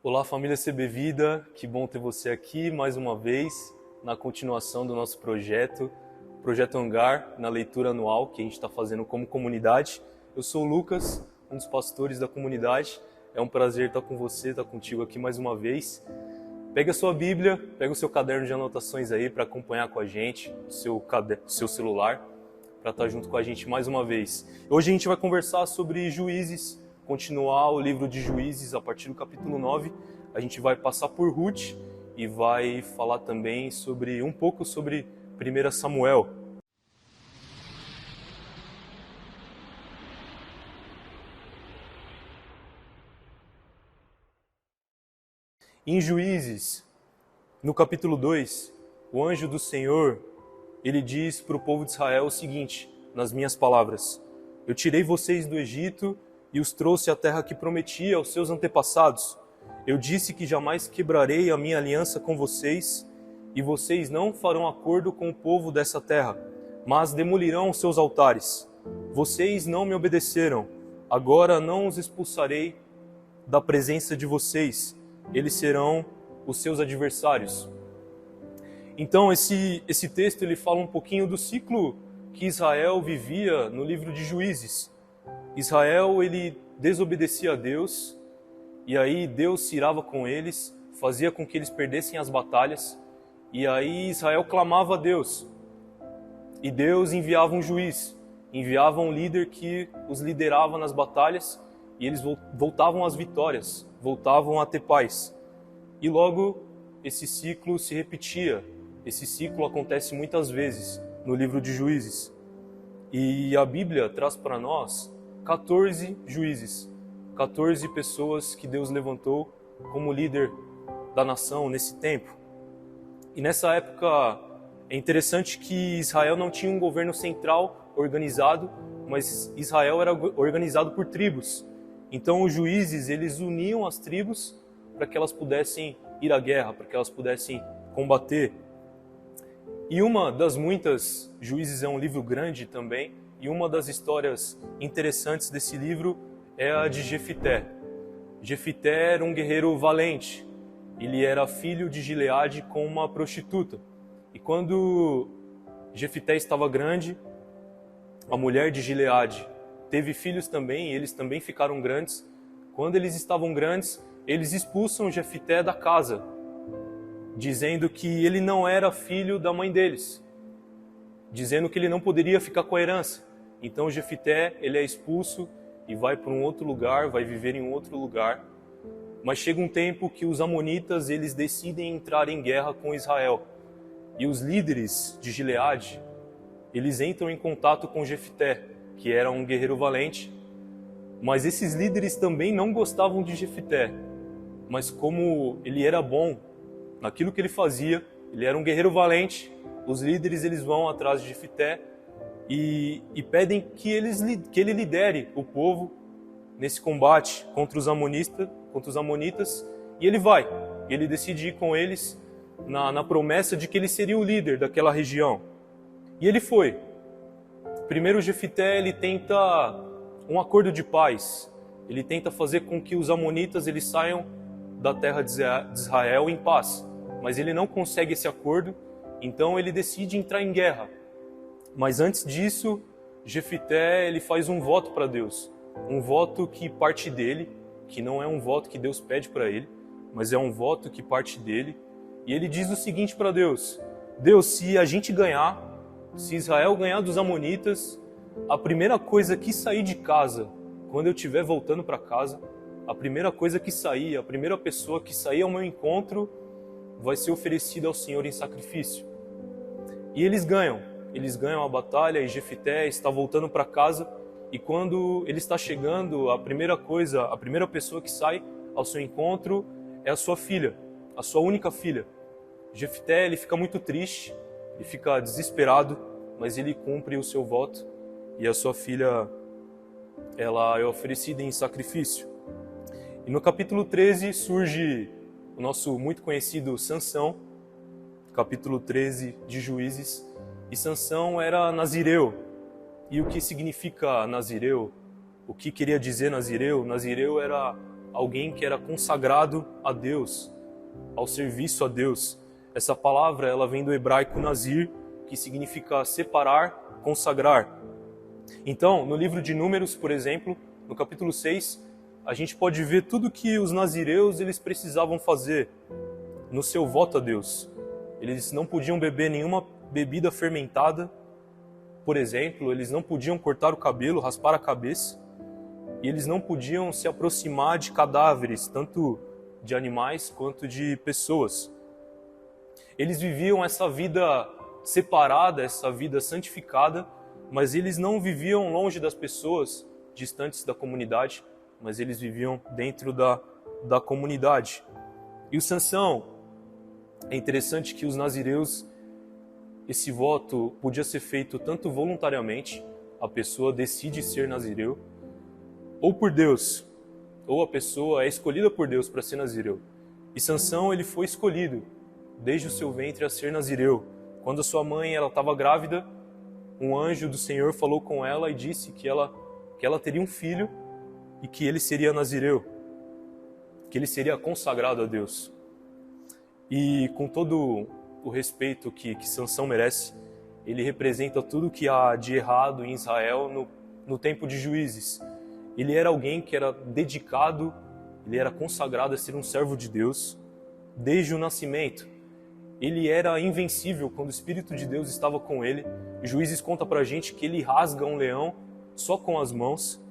Olá, família CB Vida, que bom ter você aqui mais uma vez na continuação do nosso Projeto Hangar, na leitura anual que a gente está fazendo como comunidade. Eu sou o Lucas, um dos pastores da comunidade. É um prazer estar com você, estar contigo aqui mais uma vez. Pega a sua Bíblia, pega o seu caderno de anotações aí para acompanhar com a gente, seu celular, para estar junto com a gente mais uma vez. Hoje a gente vai conversar sobre Juízes, continuar o livro de Juízes a partir do capítulo 9. A gente vai passar por Ruth e vai falar também um pouco sobre 1 Samuel. Em Juízes, no capítulo 2, o anjo do Senhor, ele diz para o povo de Israel o seguinte, nas minhas palavras: Eu tirei vocês do Egito e os trouxe à terra que prometi aos seus antepassados. Eu disse que jamais quebrarei a minha aliança com vocês, e vocês não farão acordo com o povo dessa terra, mas demolirão os seus altares. Vocês não me obedeceram, agora não os expulsarei da presença de vocês, eles serão os seus adversários. Então esse texto ele fala um pouquinho do ciclo que Israel vivia no livro de Juízes. Israel ele desobedecia a Deus, e aí Deus se irava com eles, fazia com que eles perdessem as batalhas, e aí Israel clamava a Deus, e Deus enviava um juiz, enviava um líder que os liderava nas batalhas, e eles voltavam às vitórias, voltavam a ter paz. E logo esse ciclo se repetia, esse ciclo acontece muitas vezes no livro de Juízes. E a Bíblia traz para nós 14 juízes, 14 pessoas que Deus levantou como líder da nação nesse tempo. E nessa época é interessante que Israel não tinha um governo central organizado, mas Israel era organizado por tribos. Então os juízes, eles uniam as tribos para que elas pudessem ir à guerra, para que elas pudessem combater. E uma das muitas, Juízes é um livro grande também, e uma das histórias interessantes desse livro é a de Jefité. Jefité era um guerreiro valente. Ele era filho de Gileade com uma prostituta. E quando Jefité estava grande, a mulher de Gileade teve filhos também, e eles também ficaram grandes. Quando eles estavam grandes, eles expulsam Jefité da casa, dizendo que ele não era filho da mãe deles, dizendo que ele não poderia ficar com a herança. Então Jefité, ele é expulso e vai para um outro lugar, vai viver em um outro lugar. Mas chega um tempo que os amonitas, eles decidem entrar em guerra com Israel. E os líderes de Gileade, eles entram em contato com Jefité, que era um guerreiro valente. Mas esses líderes também não gostavam de Jefité. Mas como ele era bom naquilo que ele fazia, ele era um guerreiro valente, os líderes eles vão atrás de Jefité e pedem que ele lidere o povo nesse combate contra os amonitas, e ele vai. Ele decide ir com eles na promessa de que ele seria o líder daquela região. E ele foi. Primeiro Jefité ele tenta um acordo de paz. Ele tenta fazer com que os amonitas eles saiam da terra de Israel em paz. Mas ele não consegue esse acordo, então ele decide entrar em guerra. Mas antes disso, Jefité ele faz um voto para Deus. Um voto que parte dele, que não é um voto que Deus pede para ele, mas é um voto que parte dele. E ele diz o seguinte para Deus: Deus, se a gente ganhar, se Israel ganhar dos amonitas, a primeira coisa que sair de casa, quando eu estiver voltando para casa, a primeira coisa que sair, a primeira pessoa que sair ao meu encontro, vai ser oferecida ao Senhor em sacrifício. E eles ganham a batalha, e Jefité está voltando para casa, e quando ele está chegando, a primeira pessoa que sai ao seu encontro é a sua filha, a sua única filha. Jefité, ele fica muito triste, ele fica desesperado, mas ele cumpre o seu voto, e a sua filha, ela é oferecida em sacrifício. E no capítulo 13 surge o nosso muito conhecido Sansão, capítulo 13 de Juízes. E Sansão era nazireu. E o que significa nazireu? O que queria dizer nazireu? Nazireu era alguém que era consagrado a Deus, ao serviço a Deus. Essa palavra ela vem do hebraico nazir, que significa separar, consagrar. Então, no livro de Números, por exemplo, no capítulo 6, a gente pode ver tudo que os nazireus eles precisavam fazer no seu voto a Deus. Eles não podiam beber nenhuma bebida fermentada, por exemplo, eles não podiam cortar o cabelo, raspar a cabeça, e eles não podiam se aproximar de cadáveres, tanto de animais quanto de pessoas. Eles viviam essa vida separada, essa vida santificada, mas eles não viviam longe das pessoas, distantes da comunidade, mas eles viviam dentro da comunidade. E o Sansão, é interessante que os nazireus, esse voto podia ser feito tanto voluntariamente, a pessoa decide ser nazireu, ou por Deus, ou a pessoa é escolhida por Deus para ser nazireu. E Sansão ele foi escolhido desde o seu ventre a ser nazireu. Quando a sua mãe estava grávida, um anjo do Senhor falou com ela e disse que ela teria um filho e que ele seria nazireu, que ele seria consagrado a Deus. E com todo o respeito que Sansão merece, ele representa tudo que há de errado em Israel no tempo de Juízes. Ele era alguém que era dedicado, ele era consagrado a ser um servo de Deus desde o nascimento. Ele era invencível quando o Espírito de Deus estava com ele. Juízes conta pra gente que ele rasga um leão só com as mãos.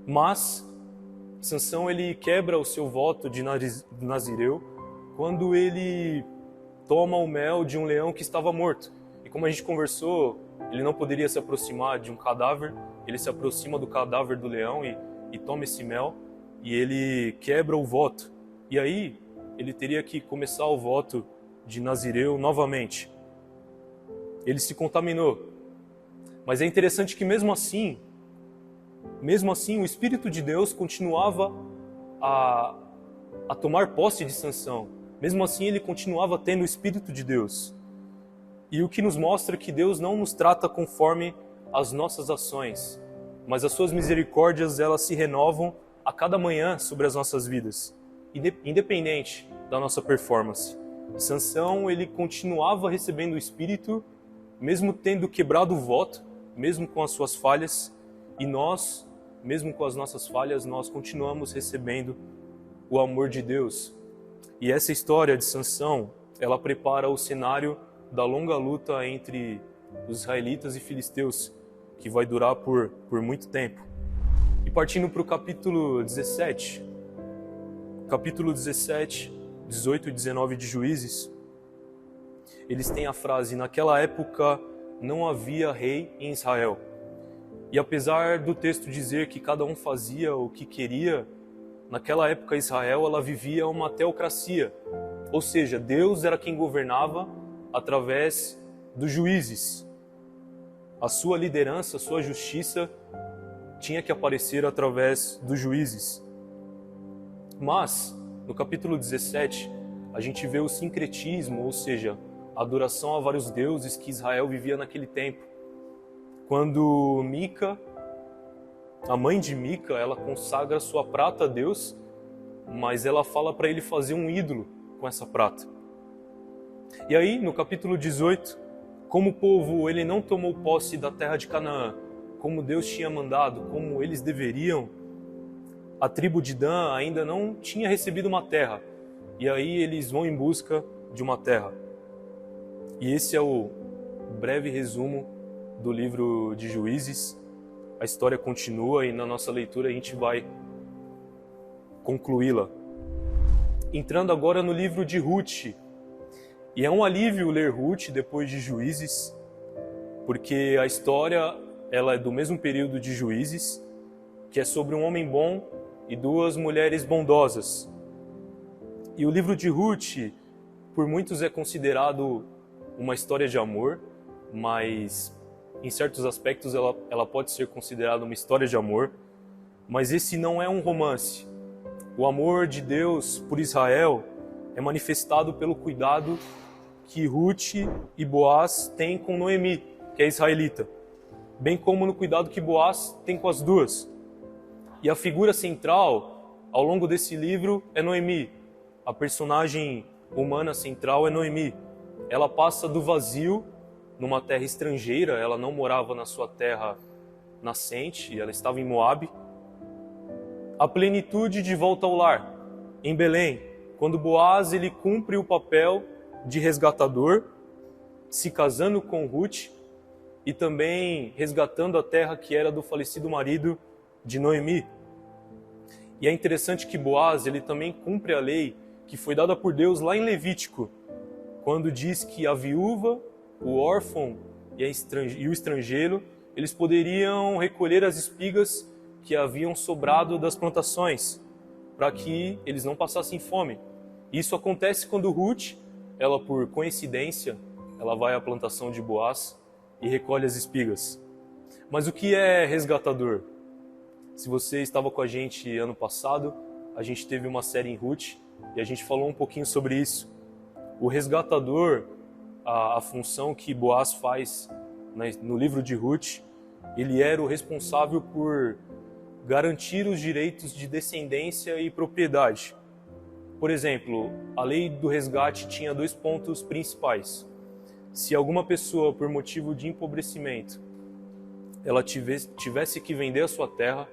Mas Sansão ele quebra o seu voto de nazireu quando ele toma o mel de um leão que estava morto. E como a gente conversou, ele não poderia se aproximar de um cadáver, ele se aproxima do cadáver do leão e toma esse mel, e ele quebra o voto. E aí, ele teria que começar o voto de nazireu novamente. Ele se contaminou. Mas é interessante que mesmo assim, o Espírito de Deus continuava a tomar posse de Sansão. Mesmo assim, ele continuava tendo o Espírito de Deus. E o que nos mostra que Deus não nos trata conforme as nossas ações, mas as suas misericórdias elas se renovam a cada manhã sobre as nossas vidas, independente da nossa performance. Sansão, ele continuava recebendo o Espírito, mesmo tendo quebrado o voto, mesmo com as suas falhas, e nós, mesmo com as nossas falhas, nós continuamos recebendo o amor de Deus. E essa história de Sansão, ela prepara o cenário da longa luta entre os israelitas e filisteus, que vai durar por muito tempo. E partindo para o capítulo 17, 18 e 19 de Juízes, eles têm a frase: naquela época não havia rei em Israel. E apesar do texto dizer que cada um fazia o que queria, naquela época Israel ela vivia uma teocracia, ou seja, Deus era quem governava através dos juízes. A sua liderança, a sua justiça tinha que aparecer através dos juízes. Mas, no capítulo 17, a gente vê o sincretismo, ou seja, a adoração a vários deuses que Israel vivia naquele tempo. Quando Mica, a mãe de Mica, ela consagra sua prata a Deus, mas ela fala para ele fazer um ídolo com essa prata. E aí, no capítulo 18, como o povo ele não tomou posse da terra de Canaã, como Deus tinha mandado, como eles deveriam, a tribo de Dan ainda não tinha recebido uma terra. E aí eles vão em busca de uma terra. E esse é o breve resumo do livro de Juízes. A história continua e na nossa leitura a gente vai concluí-la. Entrando agora no livro de Ruth. E é um alívio ler Ruth depois de Juízes, porque a história ela é do mesmo período de Juízes, que é sobre um homem bom e duas mulheres bondosas. E o livro de Ruth, por muitos é considerado uma história de amor, mas em certos aspectos ela pode ser considerada uma história de amor, mas esse não é um romance. O amor de Deus por Israel é manifestado pelo cuidado que Ruth e Boaz têm com Noemi, que é israelita, bem como no cuidado que Boaz tem com as duas. E a figura central ao longo desse livro é Noemi. A personagem humana central é Noemi. Ela passa do vazio numa terra estrangeira, ela não morava na sua terra nascente, ela estava em Moabe. A plenitude de volta ao lar, em Belém, quando Boaz ele cumpre o papel de resgatador, se casando com Ruth e também resgatando a terra que era do falecido marido de Noemi. E é interessante que Boaz ele também cumpre a lei que foi dada por Deus lá em Levítico, quando diz que a viúva, o órfão e o estrangeiro, eles poderiam recolher as espigas que haviam sobrado das plantações, para que eles não passassem fome. Isso acontece quando Ruth, ela por coincidência, ela vai à plantação de Boaz e recolhe as espigas. Mas o que é resgatador? Se você estava com a gente ano passado, a gente teve uma série em Ruth e a gente falou um pouquinho sobre isso. O resgatador, a função que Boaz faz no livro de Ruth, ele era o responsável por garantir os direitos de descendência e propriedade. Por exemplo, a lei do resgate tinha 2 pontos principais. Se alguma pessoa, por motivo de empobrecimento, ela tivesse que vender a sua terra,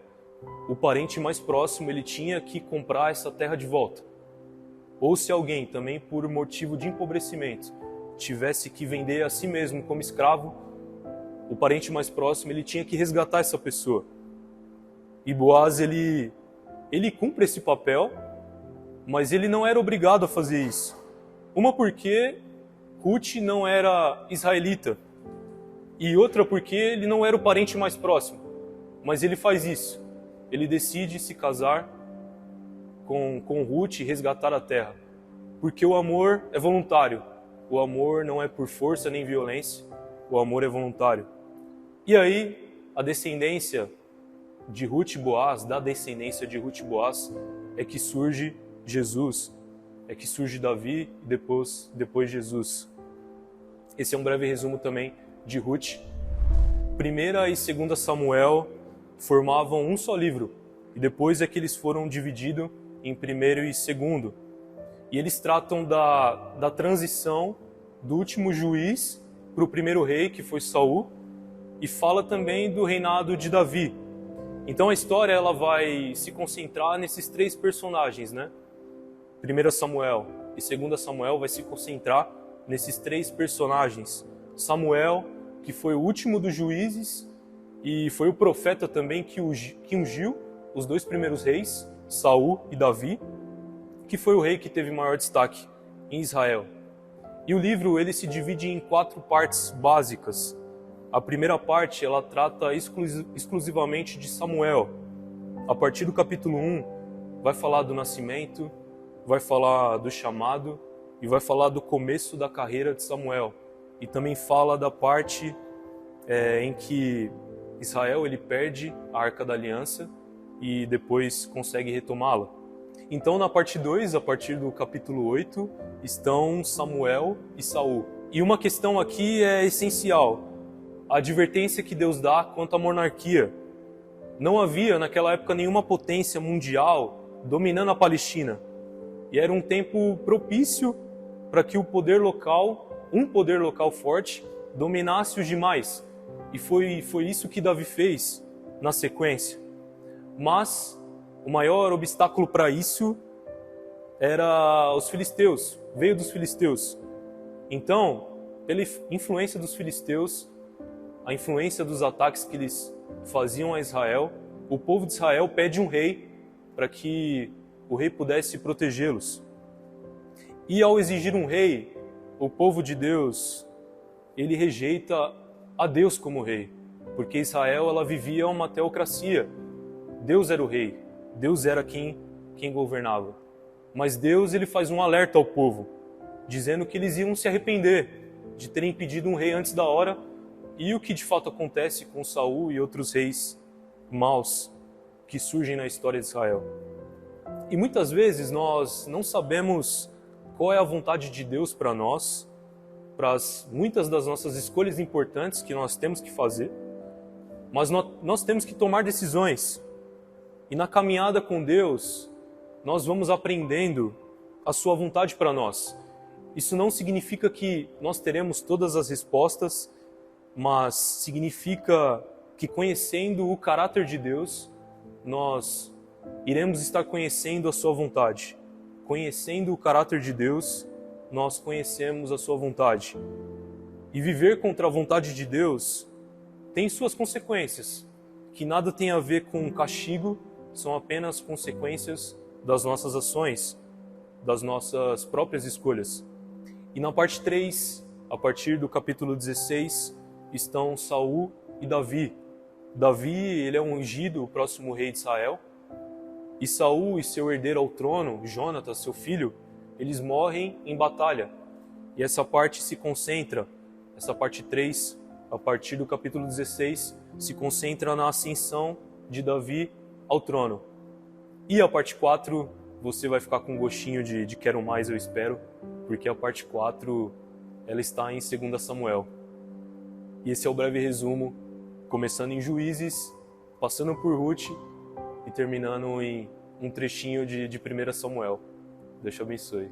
o parente mais próximo ele tinha que comprar essa terra de volta. Ou se alguém, também por motivo de empobrecimento, tivesse que vender a si mesmo como escravo, o parente mais próximo ele tinha que resgatar essa pessoa. E Boaz ele cumpre esse papel, mas ele não era obrigado a fazer isso. Uma porque Ruth não era israelita, e outra porque ele não era o parente mais próximo. Mas ele faz isso. Ele decide se casar com Ruth e resgatar a terra. Porque o amor é voluntário. O amor não é por força nem violência. O amor é voluntário. E aí, a descendência de Ruth e Boaz, da descendência de Ruth e Boaz, é que surge Jesus. É que surge Davi e depois Jesus. Esse é um breve resumo também de Ruth. 1ª e 2ª Samuel formavam um só livro, e depois é que eles foram divididos em 1º e 2º. E eles tratam da transição do último juiz para o primeiro rei, que foi Saul, e fala também do reinado de Davi. Então a história ela vai se concentrar nesses 3 personagens, né? 1 Samuel e 2 Samuel vai se concentrar nesses 3 personagens. Samuel, que foi o último dos juízes, e foi o profeta também que ungiu os 2 primeiros reis, Saul e Davi, que foi o rei que teve maior destaque em Israel. E o livro ele se divide em 4 partes básicas. A primeira parte ela trata exclusivamente de Samuel. A partir do capítulo 1 vai falar do nascimento, vai falar do chamado e vai falar do começo da carreira de Samuel. E também fala da parte em que Israel ele perde a Arca da Aliança e depois consegue retomá-la. Então, na parte 2, a partir do capítulo 8, estão Samuel e Saul. E uma questão aqui é essencial: a advertência que Deus dá quanto à monarquia. Não havia, naquela época, nenhuma potência mundial dominando a Palestina. E era um tempo propício para que um poder local forte, dominasse os demais. E foi isso que Davi fez na sequência. Mas o maior obstáculo para isso era os filisteus, veio dos filisteus. Então, pela influência dos filisteus, a influência dos ataques que eles faziam a Israel, o povo de Israel pede um rei para que o rei pudesse protegê-los. E ao exigir um rei, o povo de Deus, ele rejeita a Deus como rei, porque Israel ela vivia uma teocracia. Deus era o rei, Deus era quem governava. Mas Deus ele faz um alerta ao povo, dizendo que eles iam se arrepender de terem pedido um rei antes da hora, e o que de fato acontece com Saul e outros reis maus que surgem na história de Israel. E muitas vezes nós não sabemos qual é a vontade de Deus para nós, para muitas das nossas escolhas importantes que nós temos que fazer, mas nós temos que tomar decisões. E na caminhada com Deus, nós vamos aprendendo a sua vontade para nós. Isso não significa que nós teremos todas as respostas, mas significa que, conhecendo o caráter de Deus, nós iremos estar conhecendo a sua vontade. Conhecendo o caráter de Deus, nós conhecemos a sua vontade. E viver contra a vontade de Deus tem suas consequências, que nada tem a ver com castigo, são apenas consequências das nossas ações, das nossas próprias escolhas. E na parte 3, a partir do capítulo 16, estão Saul e Davi. Davi, ele é um ungido, o próximo rei de Israel. E Saul e seu herdeiro ao trono, Jonatas, seu filho, eles morrem em batalha. E essa parte se concentra, essa parte 3, a partir do capítulo 16, se concentra na ascensão de Davi ao trono. E a parte 4, você vai ficar com um gostinho de quero mais, eu espero, porque a parte 4, ela está em 2 Samuel. E esse é o breve resumo, começando em Juízes, passando por Ruth e terminando em um trechinho de 1 Samuel. Deus te abençoe.